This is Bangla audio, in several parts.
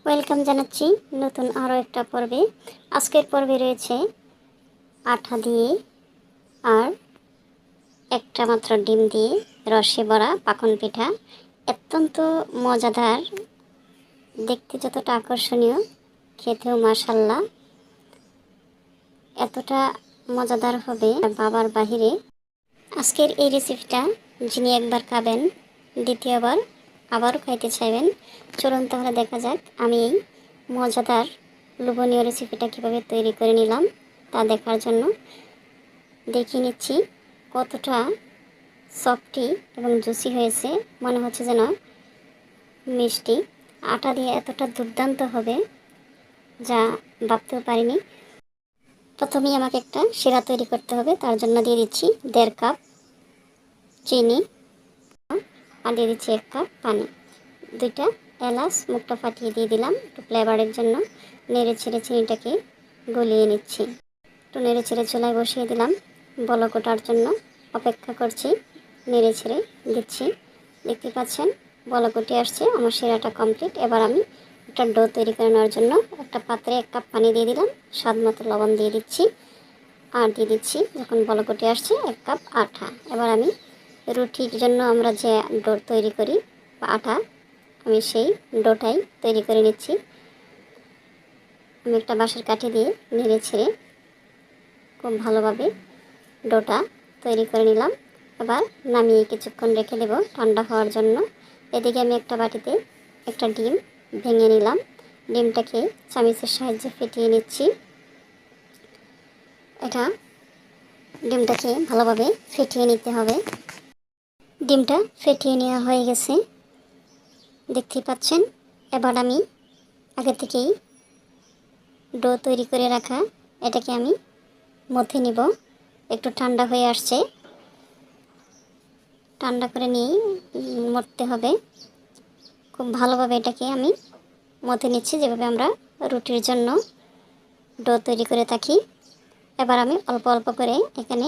ওয়েলকাম জানাচ্ছি নতুন আরও একটা পর্বে। আজকের পর্বে রয়েছে আঠা দিয়ে আর একটা মাত্র ডিম দিয়ে রসে ভরা পাকন পিঠা। অত্যন্ত মজাদার, দেখতে যতটা আকর্ষণীয়, খেতেও মাশাল্লাহ এতটা মজাদার হবে বাবার বাহিরে। আজকের এই রেসিপিটা যিনি একবার খাবেন দ্বিতীয়বার আবারও খাইতে চাইবেন। চলুন তাহলে দেখা যাক আমি এই মজাদার লোভনীয় রেসিপিটা কীভাবে তৈরি করে নিলাম তা দেখার জন্য। দেখিয়ে নিচ্ছি কতটা সফটি এবং জুসি হয়েছে, মনে হচ্ছে যেন মিষ্টি। আটা দিয়ে এতটা দুর্দান্ত হবে যা ভাবতেও পারিনি। প্রথমেই আমাকে একটা শিরা তৈরি করতে হবে, তার জন্য দিয়ে দিচ্ছি 1.5 কাপ চিনি আর দিয়ে দিচ্ছি 1 কাপ পানি। 2টা এলাচ মুখটা ফাটিয়ে দিয়ে দিলাম একটু ফ্লেভারের জন্য। নেড়ে ছেড়ে চিনিটাকে গলিয়ে নিচ্ছি। একটু নেড়ে ছেড়ে চুলায় বসিয়ে দিলাম বলক ওঠার জন্য। অপেক্ষা করছি, নেড়ে ছেড়ে দিচ্ছি। দেখতে পাচ্ছেন বলক উঠে আসছে, আমার শিরাটা কমপ্লিট। এবার আমি একটা ডো তৈরি করে নেওয়ার জন্য একটা পাত্রে 1 কাপ পানি দিয়ে দিলাম, স্বাদ মতো লবণ দিয়ে দিচ্ছি আর দিয়ে দিচ্ছি যখন বলক উঠে আসছে 1 কাপ আটা। এবার আমি রুটির জন্য আমরা যে ডো তৈরি করি বা আটা, আমি সেই ডোটাই তৈরি করে নিচ্ছি। আমি একটা বাঁশের কাঠি দিয়ে নেড়ে ছেড়ে খুব ভালোভাবে ডোটা তৈরি করে নিলাম। এবার নামিয়ে কিছুক্ষণ রেখে দেব ঠান্ডা হওয়ার জন্য। এদিকে আমি একটা বাটিতে একটা ডিম ভেঙে নিলাম। ডিমটাকে চামিচের সাহায্যে ফেটিয়ে নিচ্ছি। ডিমটাকে ভালোভাবে ফেটিয়ে নিতে হবে। ডিমটা ফেটিয়ে নেওয়া হয়ে গেছে, দেখতেই পাচ্ছেন। এবার আমি আগে থেকেই ডো তৈরি করে রাখা এটাকে আমি মথে নিব। একটু ঠান্ডা হয়ে আসছে, ঠান্ডা করে নিয়েই মথতে হবে। খুব ভালোভাবে এটাকে আমি মথে নিচ্ছি, যেভাবে আমরা রুটির জন্য ডো তৈরি করে থাকি। এবার আমি অল্প অল্প করে এখানে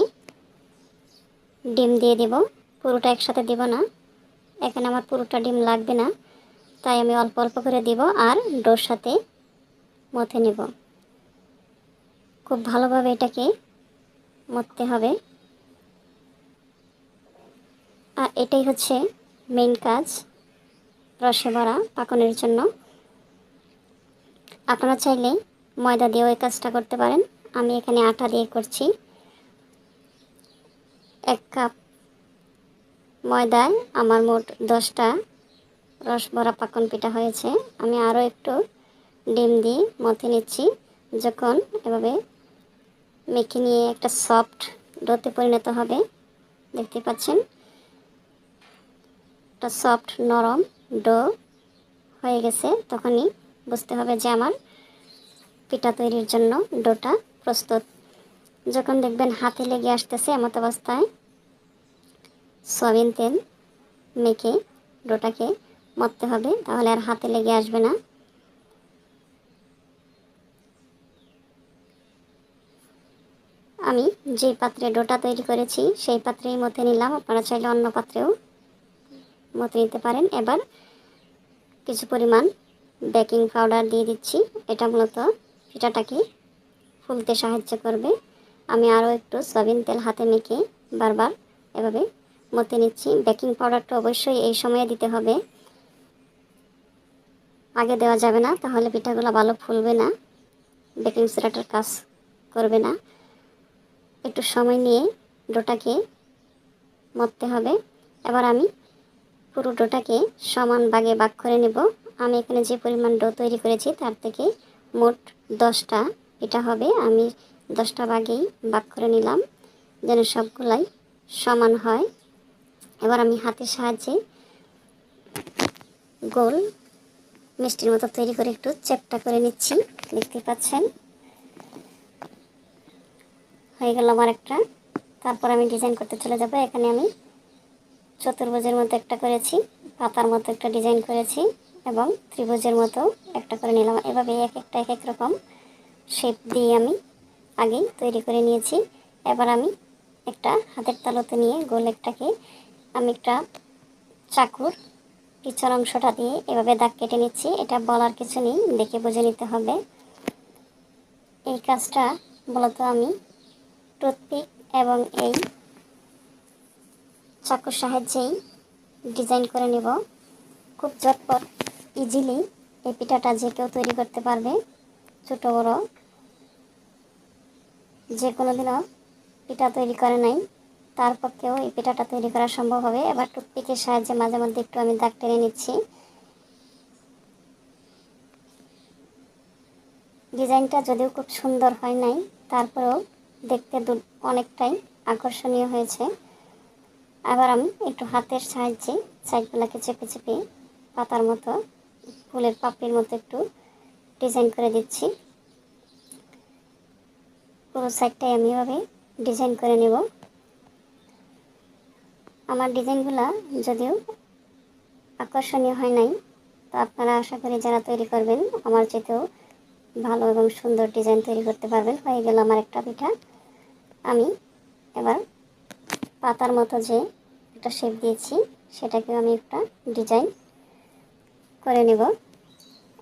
ডিম দিয়ে দেব, পুরোটা একসাথে দেব না। এখানে আমার পুরোটা ডিম লাগবে না, তাই আমি অল্প অল্প করে দেব আর ডোর সাথে মথে নেব। খুব ভালোভাবে এটাকে মথতে হবে। আর এটাই হচ্ছে মেইন কাজ রসে ভরা পাকনের জন্য। আপনারা চাইলে ময়দা দিয়েও এই কাজটা করতে পারেন, আমি এখানে আটা দিয়ে করছি। 1 কাপ ময়দায় আমার মোট 10টা রস ভরা পাকন পিঠা হয়েছে। আমি আরও একটু ডিম দিয়ে মথে নিচ্ছি। যখন এভাবে মেখে নিয়ে একটা সফট ডোতে পরিণত হবে, দেখতে পাচ্ছেন একটা সফট নরম ডো হয়ে গেছে, তখনই বুঝতে হবে যে আমার পিঠা তৈরির জন্য ডোটা প্রস্তুত। যখন দেখবেন হাতে লেগে আসতেছে এমত অবস্থায় সয়াবিন তেল মেখে ডোটাকে মথতে হবে, তাহলে আর হাতে লেগে আসবে না। আমি যে পাত্রে ডোটা তৈরি করেছি সেই পাত্রেই মথে নিলাম, আপনারা চাইলে অন্য পাত্রেও মথে নিতে পারেন। এবার কিছু পরিমাণ বেকিং পাউডার দিয়ে দিচ্ছি, এটা মূলত পিঠাটাকে ফুলতে সাহায্য করবে। আমি আরও একটু সয়াবিন তেল হাতে মেখে বারবার এভাবে মথে নিচ্ছি। বেকিং পাউডারটা অবশ্যই এই সময়ে দিতে হবে, আগে দেওয়া যাবে না, তাহলে পিঠাগুলো ভালো ফুলবে না, বেকিং সোডাটার কাজ করবে না। একটু সময় নিয়ে ডোটাকে মথতে হবে। এবার আমি পুরো ডোটাকে সমান ভাগে ভাগ করে নেব। আমি এখানে যে পরিমাণ ডো তৈরি করেছি তার থেকে মোট 10টা পিঠা হবে, আমি 10টা ভাগেই ভাগ করে নিলাম যেন সবগুলাই সমান হয়। এবার আমি হাতের সাহায্যে গোল মিষ্টির মতো তৈরি করে একটু চ্যাপ্টা করে নিচ্ছি, দেখতে পাচ্ছেন হয়ে গেল আমার একটা। তারপর আমি ডিজাইন করতে চলে যাব। এখানে আমি চতুর্ভুজের মতো একটা করেছি, পাতার মতো একটা ডিজাইন করেছি এবং ত্রিভুজের মতো একটা করে নিলাম। এভাবে এক একটা এক এক রকম শেপ দিয়ে আমি আগেই তৈরি করে নিয়েছি। এবার আমি একটা হাতের তালুতে নিয়ে গোল একটাকে আমি একটা চাকুর পিছন অংশটা দিয়ে এভাবে দাগ কেটে নিচ্ছি। এটা বলার কিছু নেই, দেখে বুঝে নিতে হবে। এই কাজটা মূলত আমি টুথপিক এবং এই চাকুর সাহায্যেই ডিজাইন করে নেব। খুব ঝটপট ইজিলি এই পিঠাটা যে কেউ তৈরি করতে পারবে। ছোট বড় যে কোনো দিনও পিঠা তৈরি করে নাই তার পক্ষেও এই পিঠাটা তৈরি করা সম্ভব হবে। এবার টুথপিকের সাহায্যে মাঝে মধ্যে একটু আমি দাগ টেনে নিচ্ছি। ডিজাইনটা যদিও খুব সুন্দর হয় নাই, তারপরেও দেখতে অনেকটাই আকর্ষণীয় হয়েছে। আবার আমি একটু হাতের সাহায্যে সাইডগুলোকে চেপে চেপে পাতার মতো, ফুলের পাপড়ির মতো একটু ডিজাইন করে দিচ্ছি। পুরো সাইডটাই আমি এভাবে ডিজাইন করে নেব। আমার ডিজাইনগুলো যদিও আকর্ষণীয় হয় নাই, তো আপনারা আশা করি যারা তৈরি করবেন আমার চেয়েতেও ভালো এবং সুন্দর ডিজাইন তৈরি করতে পারবেন। হয়ে গেল আমার একটা পিঠা। আমি এবার পাতার মতো যে একটা শেপ দিয়েছি সেটাকেও আমি একটা ডিজাইন করে নেব।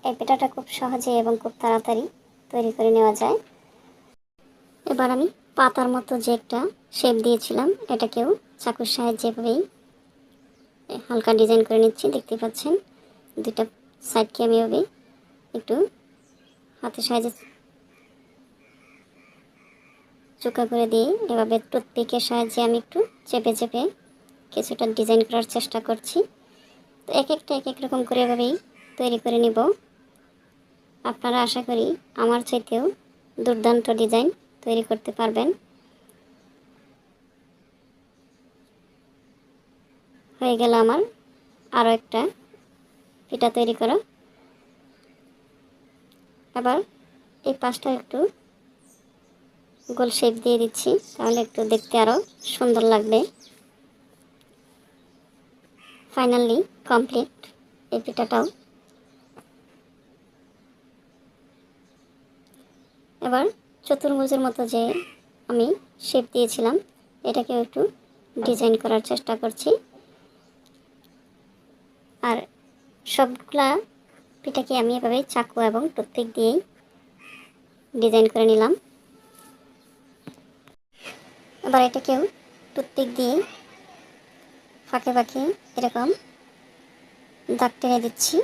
এই পিঠাটা খুব সহজে এবং খুব তাড়াতাড়ি তৈরি করে নেওয়া যায়। এবার আমি পাতার মতো যে একটা শেপ দিয়েছিলাম এটাকেও চাকুর সাহায্যে এভাবেই হালকা ডিজাইন করে নিচ্ছি। দেখতে পাচ্ছেন দুইটা সাইডকে আমি এভাবে একটু হাতের সাহায্যে চোকা করে দিয়ে এভাবে টুথপিকের সাহায্যে আমি একটু চেপে চেপে কিছুটা ডিজাইন করার চেষ্টা করছি। তো এক এক রকম করে এভাবেই তৈরি করে নিব। আপনারা আশা করি আমার চাইতেও দুর্দান্ত ডিজাইন তৈরি করতে পারবেন। হয়ে গেল আমার আরও একটা পিঠা তৈরি করা। এবার এই পাশটা একটু গোল শেপ দিয়ে দিচ্ছি, তাহলে একটু দেখতে আরও সুন্দর লাগবে। ফাইনালি কমপ্লিট এই পিঠাটাও। এবার চতুর্ভুজের মতো যে আমি শেপ দিয়েছিলাম এটাকেও একটু ডিজাইন করার চেষ্টা করছি। আর সবগুলা পিঠাকে আমি এভাবে চাকু এবং টুথপিক দিয়েই ডিজাইন করে নিলাম। এবার এটাকেও টুথপিক দিয়ে ফাঁকে ফাঁকে এরকম দাগ টেনে দিচ্ছি।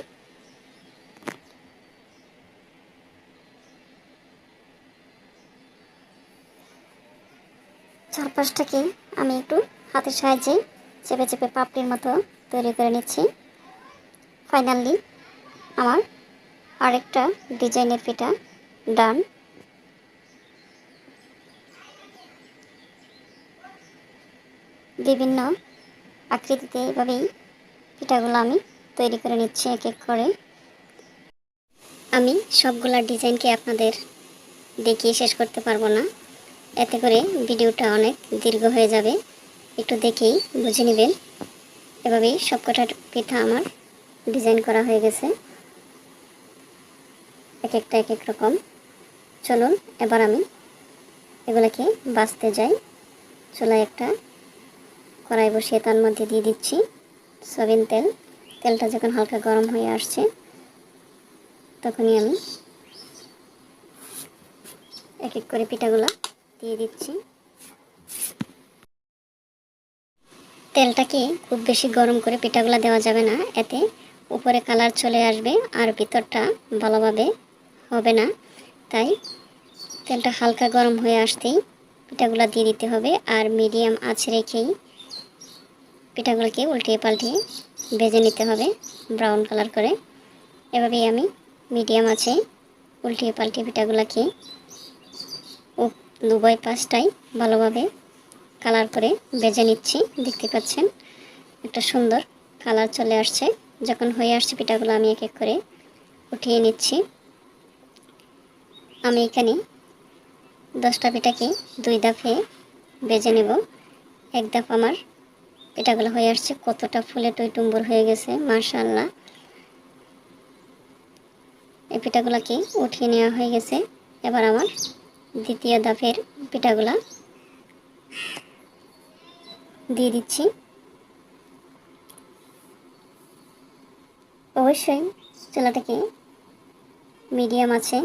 চারপাশটাকে আমি একটু হাতের সাহায্যে চেপে চেপে পাপড়ির মতো তৈরি করে নিচ্ছি। ফাইনালি আমার আরেকটা ডিজাইনের পিঠা ডান। বিভিন্ন আকৃতিতে এভাবেই পিঠাগুলো আমি তৈরি করে নিচ্ছি এক এক করে। আমি সবগুলা ডিজাইনকে আপনাদের দেখিয়ে শেষ করতে পারবো না, এতে করে ভিডিওটা অনেক দীর্ঘ হয়ে যাবে। একটু দেখেই বুঝে নেবেন। এভাবেই সবকটা পিঠা আমার ডিজাইন করা হয়ে গেছে, এক একটা এক এক রকম। চলুন এবার আমি এগুলোকে ভাজতে যাই। চুলায় একটা কড়াই বসিয়ে তার মধ্যে দিয়ে দিচ্ছি সয়াবিন তেল। তেলটা যখন হালকা গরম হয়ে আসছে তখনই আমি এক এক করে পিঠাগুলো দিয়ে দিচ্ছি। তেলটাকে খুব বেশি গরম করে পিঠাগুলো দেওয়া যাবে না, এতে উপরে কালার চলে আসবে আর ভিতরটা ভালোভাবে হবে না। তাই তেলটা হালকা গরম হয়ে আসতেই পিঠাগুলো দিয়ে দিতে হবে। আর মিডিয়াম আঁচ রেখেই পিঠাগুলোকে উল্টিয়ে পাল্টিয়ে ভেজে নিতে হবে ব্রাউন কালার করে। এভাবেই আমি মিডিয়াম আঁচে উল্টিয়ে পাল্টিয়ে পিঠাগুলোকে উভয় পাশটাই ভালোভাবে কালার করে ভেজে নিচ্ছি। দেখতে পাচ্ছেন একটা সুন্দর কালার চলে আসছে। যখন হয়ে আসছে পিঠাগুলো আমি এক এক করে উঠিয়ে নিচ্ছি। আমি এখানে 10টা পিঠাকে 2 দফে ভেজে নেব। এক দফ আমার পিঠাগুলো হয়ে আসছে, কতটা ফুলে টইটুম্বুর হয়ে গেছে মাশাআল্লাহ। এই পিঠাগুলোকে উঠিয়ে নেওয়া হয়ে গেছে। এবার আমার দ্বিতীয় দফের পিঠাগুলা দিয়ে দিচ্ছি। অবশ্যই চুলাটাকে মিডিয়াম আছে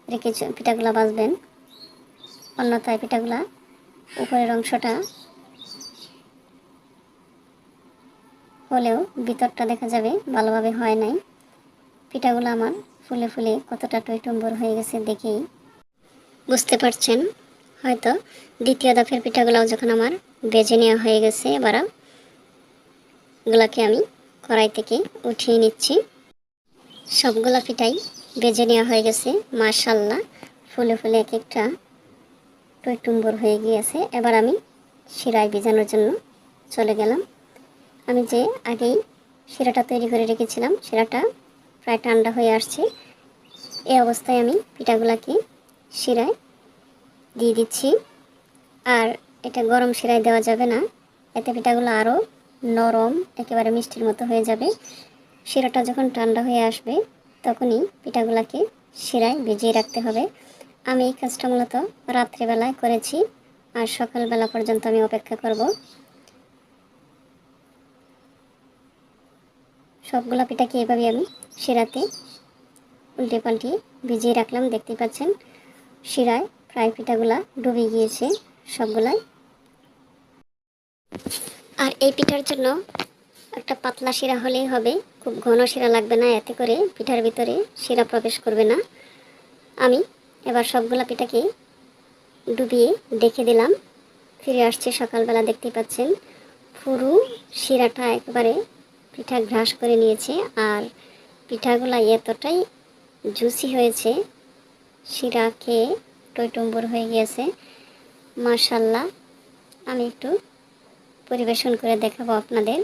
রেখে পিঠাগুলো ভাজবেন, অন্যথায় পিঠাগুলা উপরের অংশটা হলেও ভিতরটা দেখা যাবে ভালোভাবে হয় নাই। পিঠাগুলো আমার ফুলে ফুলে কতটা টইটুম্বর হয়ে গেছে দেখেই বুঝতে পারছেন। হয়তো দ্বিতীয় দফের পিঠাগুলাও যখন আমার ভেজে নেওয়া হয়ে গেছে, এবার এগুলাকে আমি কড়াই থেকে উঠিয়ে নিচ্ছি। সবগুলা পিঠাই ভেজে নেওয়া হয়ে গেছে, মাশাআল্লাহ ফুলে ফুলে এক একটা টইটুম্বর হয়ে গিয়েছে। এবার আমি শিরায় ভেজানোর জন্য চলে গেলাম। আমি যে আগেই শিরাটা তৈরি করে রেখেছিলাম, শিরাটা প্রায় ঠান্ডা হয়ে আসছে। এই অবস্থায় আমি পিঠাগুলাকে শিরায় দিয়ে দিচ্ছি। আর এটা গরম শিরায় দেওয়া যাবে না, এতে পিঠাগুলো আরও নরম একেবারে মিষ্টির মতো হয়ে যাবে। শিরাটা যখন ঠান্ডা হয়ে আসবে তখনই পিঠাগুলাকে শিরায় ভিজিয়ে রাখতে হবে। আমি এই কাজটা মূলত রাত্রিবেলায় করেছি, আর সকালবেলা পর্যন্ত আমি অপেক্ষা করব। সবগুলা পিঠাকে এভাবে আমি শিরাতে উল্টে পাল্টে ভিজিয়ে রাখলাম। দেখতে পাচ্ছেন শিরায় প্রায় পিঠাগুলা ডুবে গিয়েছে সবগুলাই। আর এই পিঠার জন্য একটা পাতলা শিরা হলেই হবে, খুব ঘন শিরা লাগবে না, এতে করে পিঠার ভিতরে শিরা প্রবেশ করবে না। আমি এবার সবগুলা পিঠাকে ডুবিয়ে ডেকে দিলাম। ফিরে আসছে সকালবেলা, দেখতে পাচ্ছেন পুরো শিরাটা একেবারে পিঠা গ্রাস করে নিয়েছে। আর পিঠাগুলা এতটাই জুসি হয়েছে, শিরা খেয়ে টইটুম্বর হয়ে গিয়েছে, মাশাআল্লাহ। আমি একটু পরিবেশন করে দেখাবো আপনাদের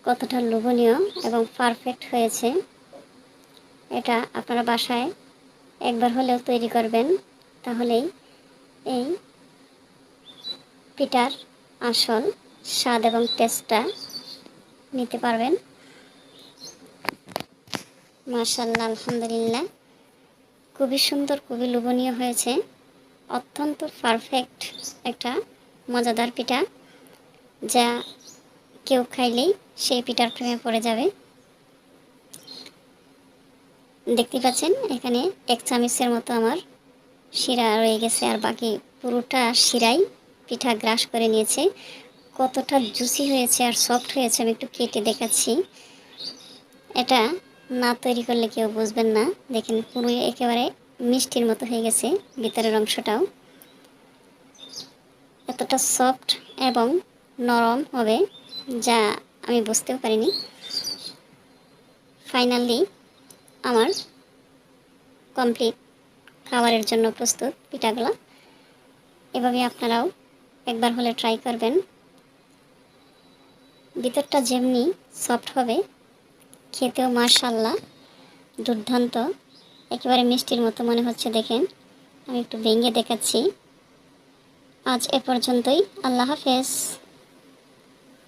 কতটা লোভনীয় এবং পারফেক্ট হয়েছে। এটা আপনারা বাসায় একবার হলেও তৈরি করবেন, তাহলেই এই পিঠার আসল স্বাদ এবং টেস্টটা নিতে পারবেন। মাশাআল্লাহ, আলহামদুলিল্লাহ, খুবই সুন্দর, খুবই লোভনীয় হয়েছে। অত্যন্ত পারফেক্ট একটা মজাদার পিঠা, যা কেউ খাইলেই সেই পিঠার প্রেমে পড়ে যাবে। দেখতে পাচ্ছেন এখানে 1 চামচের মতো আমার শিরা রয়ে গেছে, আর বাকি পুরোটা শিরাই পিঠা গ্রাস করে নিয়েছে। কতটা জুসি হয়েছে আর সফট হয়েছে আমি একটু কেটে দেখাচ্ছি। এটা না তৈরি করলে কেউ বুঝবেন না। দেখেন পুরো একেবারে মিষ্টির মতো হয়ে গেছে, ভিতরের অংশটাও এতটা সফট এবং নরম হবে যা আমি বুঝতেও পারিনি। ফাইনালি আমার কমপ্লিট, খাবারের জন্য প্রস্তুত পিঠাগুলো। এভাবে আপনারাও একবার হলে ট্রাই করবেন। ভিতরটা যেমনি সফট হবে, খেতেও মাশাআল্লাহ দুর্দান্ত, একেবারে মিষ্টির মতো মনে হচ্ছে। দেখেন আমি একটু ভেঙে দেখাচ্ছি। আজ এ পর্যন্তই, আল্লাহ হাফেজ।